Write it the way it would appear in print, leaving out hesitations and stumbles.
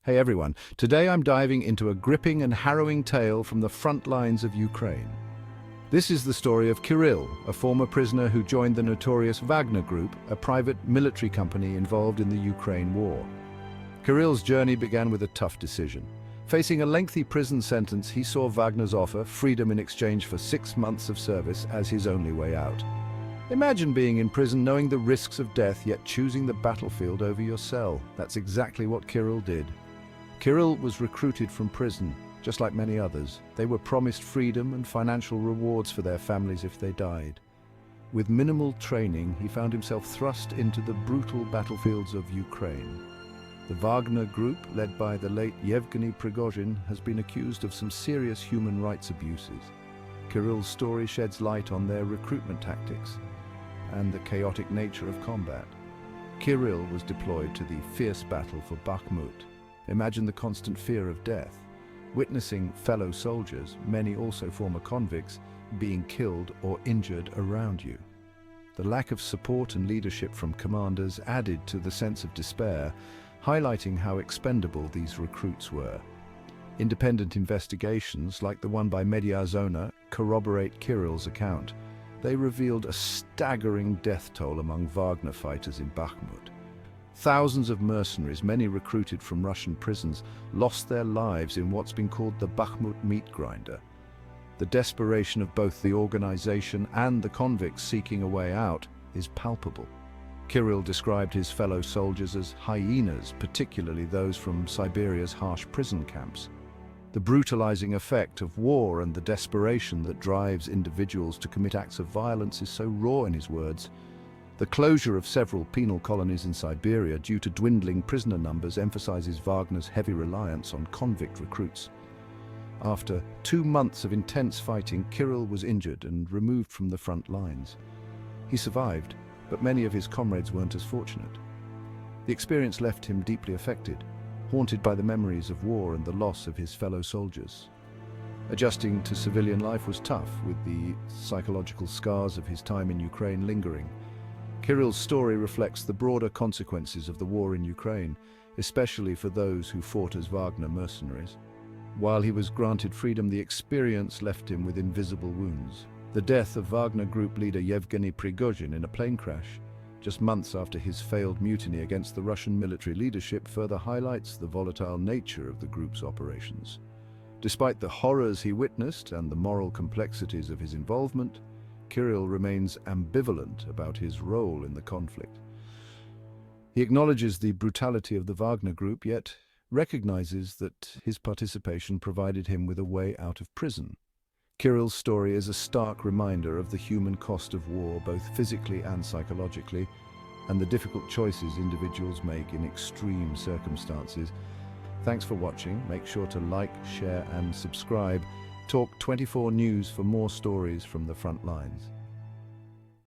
Hey everyone, today I'm diving into a gripping and harrowing tale from the front lines of Ukraine. This is the story of Kirill, a former prisoner who joined the notorious Wagner Group, a private military company involved in the Ukraine war. Kirill's journey began with a tough decision. Facing a lengthy prison sentence, he saw Wagner's offer, freedom in exchange for 6 months of service, as his only way out. Imagine being in prison knowing the risks of death, yet choosing the battlefield over your cell. That's exactly what Kirill did. Kirill was recruited from prison, just like many others. They were promised freedom and financial rewards for their families if they died. With minimal training, he found himself thrust into the brutal battlefields of Ukraine. The Wagner Group, led by the late Yevgeny Prigozhin, has been accused of some serious human rights abuses. Kirill's story sheds light on their recruitment tactics and the chaotic nature of combat. Kirill was deployed to the fierce battle for Bakhmut. Imagine the constant fear of death, witnessing fellow soldiers, many also former convicts, being killed or injured around you. The lack of support and leadership from commanders added to the sense of despair, highlighting how expendable these recruits were. Independent investigations, like the one by Mediazona, corroborate Kirill's account. They revealed a staggering death toll among Wagner fighters in Bakhmut. Thousands of mercenaries, many recruited from Russian prisons, lost their lives in what's been called the Bakhmut meat grinder. The desperation of both the organization and the convicts seeking a way out is palpable. Kirill described his fellow soldiers as hyenas, particularly those from Siberia's harsh prison camps. The brutalizing effect of war and the desperation that drives individuals to commit acts of violence is so raw in his words. The closure of several penal colonies in Siberia due to dwindling prisoner numbers emphasizes Wagner's heavy reliance on convict recruits. After 2 months of intense fighting, Kirill was injured and removed from the front lines. He survived, but many of his comrades weren't as fortunate. The experience left him deeply affected, haunted by the memories of war and the loss of his fellow soldiers. Adjusting to civilian life was tough, with the psychological scars of his time in Ukraine lingering. Kirill's story reflects the broader consequences of the war in Ukraine, especially for those who fought as Wagner mercenaries. While he was granted freedom, the experience left him with invisible wounds. The death of Wagner Group leader Yevgeny Prigozhin in a plane crash, just months after his failed mutiny against the Russian military leadership, further highlights the volatile nature of the group's operations. Despite the horrors he witnessed and the moral complexities of his involvement, Kirill remains ambivalent about his role in the conflict. He acknowledges the brutality of the Wagner Group, yet recognizes that his participation provided him with a way out of prison. Kirill's story is a stark reminder of the human cost of war, both physically and psychologically, and the difficult choices individuals make in extreme circumstances. Thanks for watching. Make sure to like, share, and subscribe. Talk 24 News for more stories from the front lines.